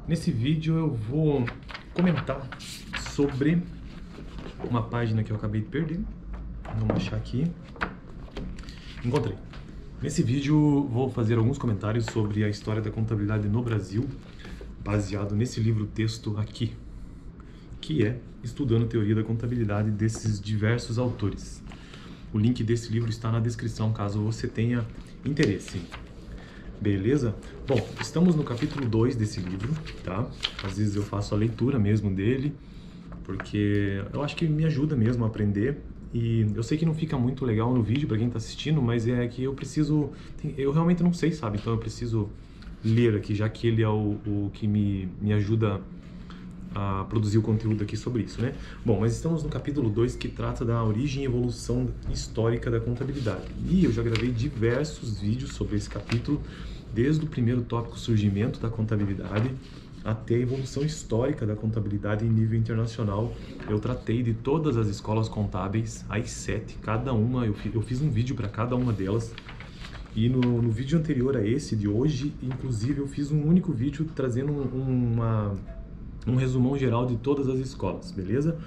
Nesse vídeo eu vou comentar sobre uma página que eu acabei de perder. Vamos achar aqui. Encontrei. Nesse vídeo vou fazer alguns comentários sobre a história da contabilidade no Brasil, baseado nesse livro-texto aqui, que é Estudando Teoria da Contabilidade, desses diversos autores. O link desse livro está na descrição, caso você tenha interesse. Beleza? Bom, estamos no capítulo 2 desse livro, tá? Às vezes eu faço a leitura mesmo dele, porque eu acho que me ajuda mesmo a aprender. E eu sei que não fica muito legal no vídeo para quem está assistindo, mas é que eu preciso... Eu realmente não sei, sabe? Então eu preciso ler aqui, já que ele é o que me ajuda a produzir o conteúdo aqui sobre isso, né? Bom, mas estamos no capítulo 2, que trata da origem e evolução histórica da contabilidade. E eu já gravei diversos vídeos sobre esse capítulo, desde o primeiro tópico, surgimento da contabilidade, até a evolução histórica da contabilidade em nível internacional. Eu tratei de todas as escolas contábeis, as 7, cada uma, eu fiz um vídeo para cada uma delas. E no vídeo anterior a esse de hoje, inclusive, eu fiz um único vídeo trazendo um resumão geral de todas as escolas, beleza?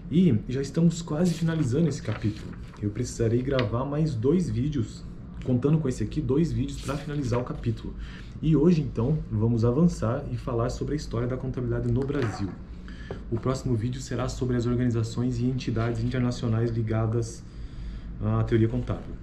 E já estamos quase finalizando esse capítulo. Eu precisarei gravar mais 2 vídeos, contando com esse aqui, 2 vídeos para finalizar o capítulo. E hoje, então, vamos avançar e falar sobre a história da contabilidade no Brasil. O próximo vídeo será sobre as organizações e entidades internacionais ligadas à teoria contábil.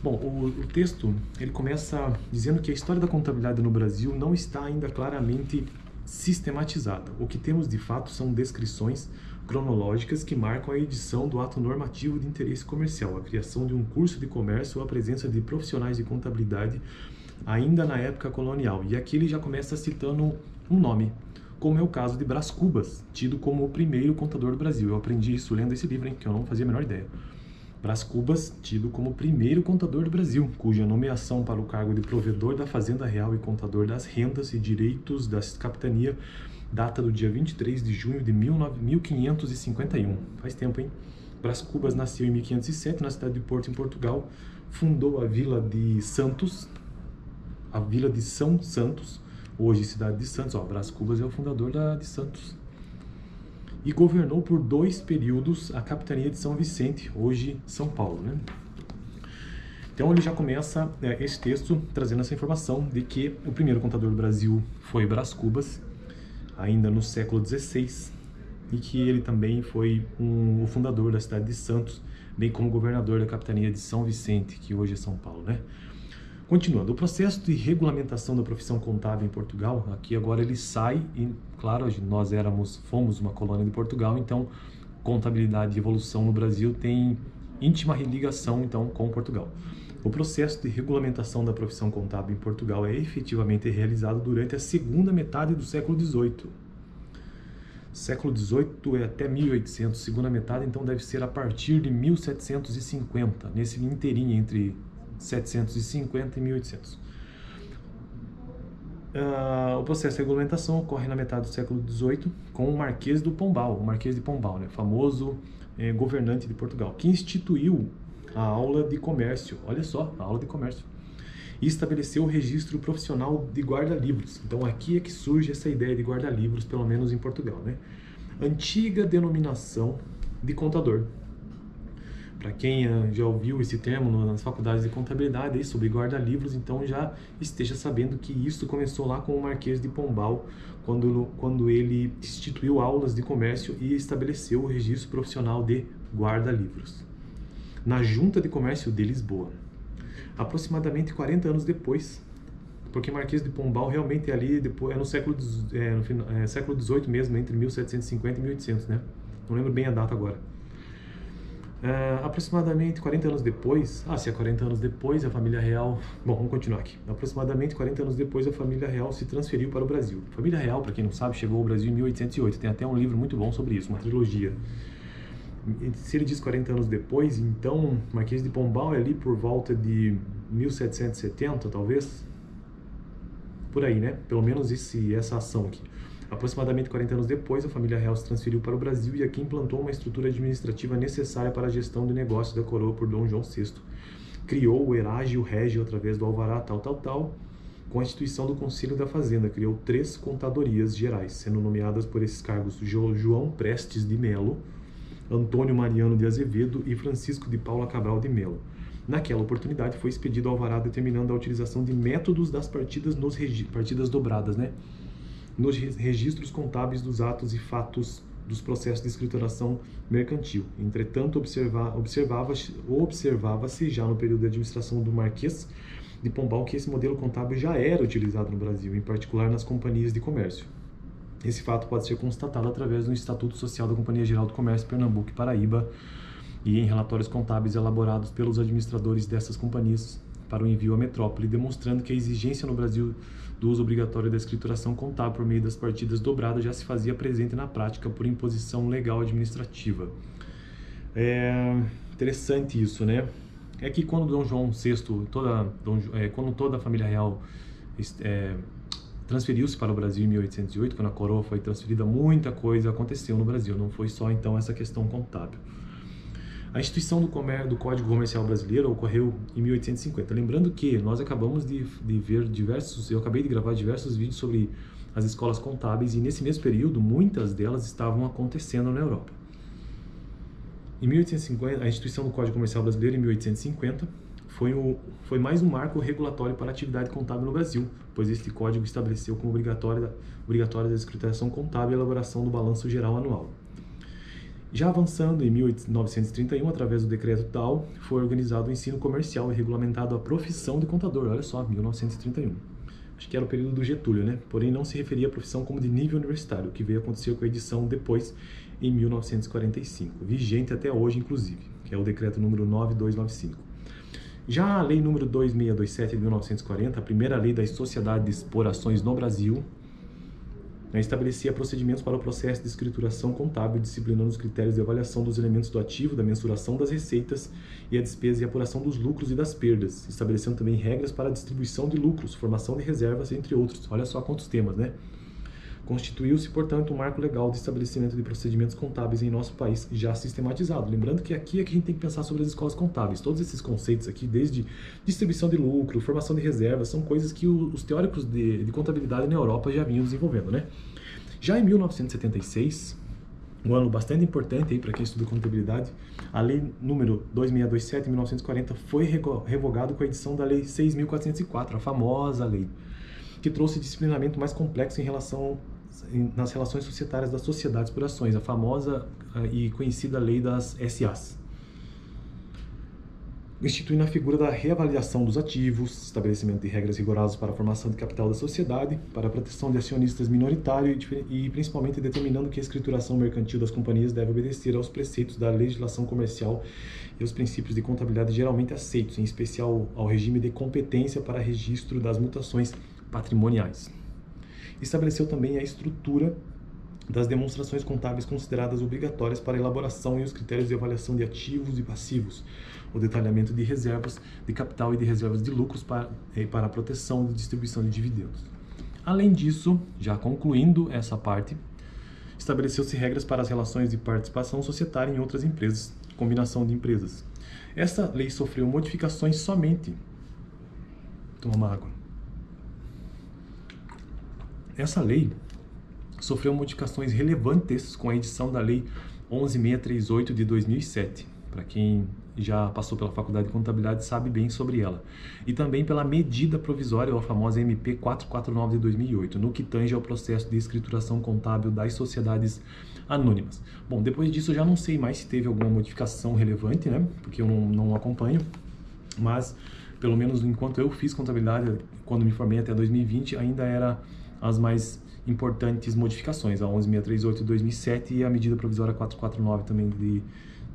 Bom, o texto, ele começa dizendo que a história da contabilidade no Brasil não está ainda claramente sistematizada. O que temos de fato são descrições cronológicas que marcam a edição do ato normativo de interesse comercial, a criação de um curso de comércio ou a presença de profissionais de contabilidade ainda na época colonial. E aqui ele já começa citando um nome, como é o caso de Brás Cubas, tido como o primeiro contador do Brasil. Eu aprendi isso lendo esse livro, hein, que eu não fazia a menor ideia. Brás Cubas, tido como o primeiro contador do Brasil, cuja nomeação para o cargo de provedor da Fazenda Real e contador das rendas e direitos da capitania data do dia 23 de junho de 1551. Faz tempo, hein? Brás Cubas nasceu em 1507 na cidade de Porto, em Portugal. Fundou a Vila de Santos, a Vila de São Santos, hoje cidade de Santos. Ó, Brás Cubas é o fundador de Santos. E governou por 2 períodos a capitania de São Vicente, hoje São Paulo, né? Então ele já começa esse texto trazendo essa informação de que o primeiro contador do Brasil foi Brás Cubas, ainda no século XVI, e que ele também foi o fundador da cidade de Santos, bem como governador da capitania de São Vicente, que hoje é São Paulo, né? Continuando, o processo de regulamentação da profissão contábil em Portugal, aqui agora ele sai, e claro, nós fomos uma colônia de Portugal, então contabilidade e evolução no Brasil tem íntima ligação então com Portugal. O processo de regulamentação da profissão contábil em Portugal é efetivamente realizado durante a segunda metade do século XVIII. Século XVIII é até 1800, segunda metade então deve ser a partir de 1750, nesse inteirinho entre 750 e 1800. O processo de regulamentação ocorre na metade do século XVIII com o Marquês do Pombal, o Marquês de Pombal, né, famoso governante de Portugal, que instituiu a aula de comércio, olha só, a aula de comércio, e estabeleceu o registro profissional de guarda-livros. Então aqui é que surge essa ideia de guarda-livros, pelo menos em Portugal, né? Antiga denominação de contador. Para quem já ouviu esse termo nas faculdades de contabilidade sobre guarda-livros, então já esteja sabendo que isso começou lá com o Marquês de Pombal, quando ele instituiu aulas de comércio e estabeleceu o registro profissional de guarda-livros na Junta de Comércio de Lisboa. Aproximadamente 40 anos depois, porque Marquês de Pombal realmente é ali, depois, no século XVIII mesmo, entre 1750 e 1800, né? Não lembro bem a data agora. Aproximadamente 40 anos depois, se é 40 anos depois, a família real... Bom, vamos continuar aqui. Aproximadamente 40 anos depois, a família real se transferiu para o Brasil. A família real, para quem não sabe, chegou ao Brasil em 1808. Tem até um livro muito bom sobre isso, uma trilogia. Se ele diz 40 anos depois, então Marquês de Pombal é ali por volta de 1770, talvez? Por aí, né? Pelo menos essa ação aqui. Aproximadamente 40 anos depois, a família real se transferiu para o Brasil e aqui implantou uma estrutura administrativa necessária para a gestão de negócios da coroa por Dom João VI. Criou o erágio régio através do alvará tal, Com a instituição do Conselho da Fazenda, criou 3 contadorias gerais, sendo nomeadas por esses cargos João Prestes de Melo, Antônio Mariano de Azevedo e Francisco de Paula Cabral de Melo. Naquela oportunidade, foi expedido alvará determinando a utilização de métodos das partidas partidas dobradas, né? Nos registros contábeis dos atos e fatos dos processos de escrituração mercantil. Entretanto, observava-se já no período de administração do Marquês de Pombal que esse modelo contábil já era utilizado no Brasil, em particular nas companhias de comércio. Esse fato pode ser constatado através do Estatuto Social da Companhia Geral do Comércio Pernambuco e Paraíba e em relatórios contábeis elaborados pelos administradores dessas companhias para o envio à metrópole, demonstrando que a exigência no Brasil do uso obrigatório da escrituração contábil por meio das partidas dobradas já se fazia presente na prática por imposição legal administrativa. É interessante isso, né? É que quando Dom João VI, quando toda a família real transferiu-se para o Brasil em 1808, quando a coroa foi transferida, muita coisa aconteceu no Brasil, não foi só então essa questão contábil. A instituição do Código Comercial Brasileiro ocorreu em 1850. Lembrando que nós acabamos de ver eu acabei de gravar diversos vídeos sobre as escolas contábeis e nesse mesmo período muitas delas estavam acontecendo na Europa. Em 1850, a instituição do Código Comercial Brasileiro em 1850 foi mais um marco regulatório para a atividade contábil no Brasil, pois este código estabeleceu como obrigatória a escrituração contábil e a elaboração do balanço geral anual. Já avançando em 1931, através do decreto tal, foi organizado o ensino comercial e regulamentado a profissão de contador. Olha só, 1931. Acho que era o período do Getúlio, né? Porém, não se referia à profissão como de nível universitário, o que veio a acontecer com a edição depois, em 1945, vigente até hoje, inclusive, que é o decreto número 9295. Já a lei número 2627 de 1940, a primeira lei das sociedades por ações no Brasil, estabelecia procedimentos para o processo de escrituração contábil, disciplinando os critérios de avaliação dos elementos do ativo, da mensuração das receitas e a despesa e apuração dos lucros e das perdas, estabelecendo também regras para a distribuição de lucros, formação de reservas, entre outros. Olha só quantos temas, né? Constituiu-se, portanto, um marco legal de estabelecimento de procedimentos contábeis em nosso país já sistematizado. Lembrando que aqui é que a gente tem que pensar sobre as escolas contábeis. Todos esses conceitos aqui, desde distribuição de lucro, formação de reservas, são coisas que os teóricos de contabilidade na Europa já vinham desenvolvendo, né? Já em 1976, um ano bastante importante aí para quem estuda contabilidade, a lei número 2627 de 1940 foi revogada com a edição da lei 6.404, a famosa lei, que trouxe disciplinamento mais complexo nas relações societárias das sociedades por ações, a famosa e conhecida lei das SAs. Instituindo a figura da reavaliação dos ativos, estabelecimento de regras rigorosas para a formação de capital da sociedade, para a proteção de acionistas minoritários e principalmente determinando que a escrituração mercantil das companhias deve obedecer aos preceitos da legislação comercial e aos princípios de contabilidade geralmente aceitos, em especial ao regime de competência para registro das mutações patrimoniais. Estabeleceu também a estrutura das demonstrações contábeis consideradas obrigatórias para a elaboração e os critérios de avaliação de ativos e passivos, o detalhamento de reservas de capital e de reservas de lucros para a proteção e distribuição de dividendos. Além disso, já concluindo essa parte, estabeleceu-se regras para as relações de participação societária em outras empresas, combinação de empresas. Essa lei sofreu modificações somente... Toma uma água. Essa lei sofreu modificações relevantes com a edição da Lei 11.638 de 2007. Para quem já passou pela Faculdade de Contabilidade sabe bem sobre ela. E também pela medida provisória, a famosa MP 449 de 2008, no que tange ao processo de escrituração contábil das sociedades anônimas. Bom, depois disso eu já não sei mais se teve alguma modificação relevante, né? Porque eu não acompanho, mas pelo menos enquanto eu fiz contabilidade, quando me formei até 2020, ainda era as mais importantes modificações, a 11.638 de 2007 e a medida provisória 449 também de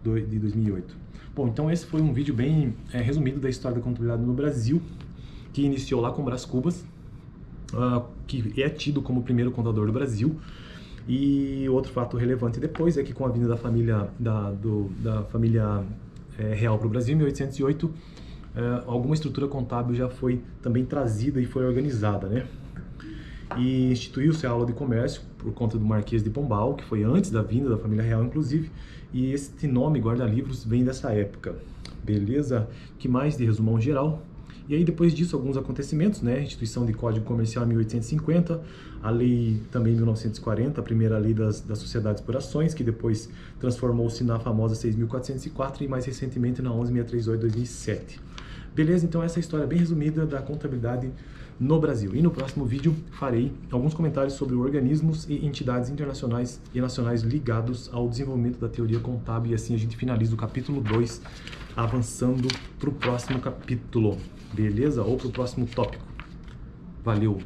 2008. Bom, então esse foi um vídeo bem resumido da história da contabilidade no Brasil, que iniciou lá com Brás Cubas, que é tido como o primeiro contador do Brasil. E outro fato relevante depois é que com a vinda da família real para o Brasil em 1808, alguma estrutura contábil já foi também trazida e foi organizada, né? E instituiu-se a aula de comércio por conta do Marquês de Pombal, que foi antes da vinda da família real, inclusive, e este nome, guarda-livros, vem dessa época. Beleza? Que mais de resumão geral? E aí depois disso alguns acontecimentos, né? Instituição de Código Comercial em 1850, a lei também em 1940, a primeira lei das sociedades por ações, que depois transformou-se na famosa 6.404 e mais recentemente na 11.638 de 2007. Beleza? Então essa é a história bem resumida da contabilidade no Brasil. E no próximo vídeo farei alguns comentários sobre organismos e entidades internacionais e nacionais ligados ao desenvolvimento da teoria contábil, e assim a gente finaliza o capítulo 2, avançando para o próximo capítulo, beleza? Ou para o próximo tópico. Valeu!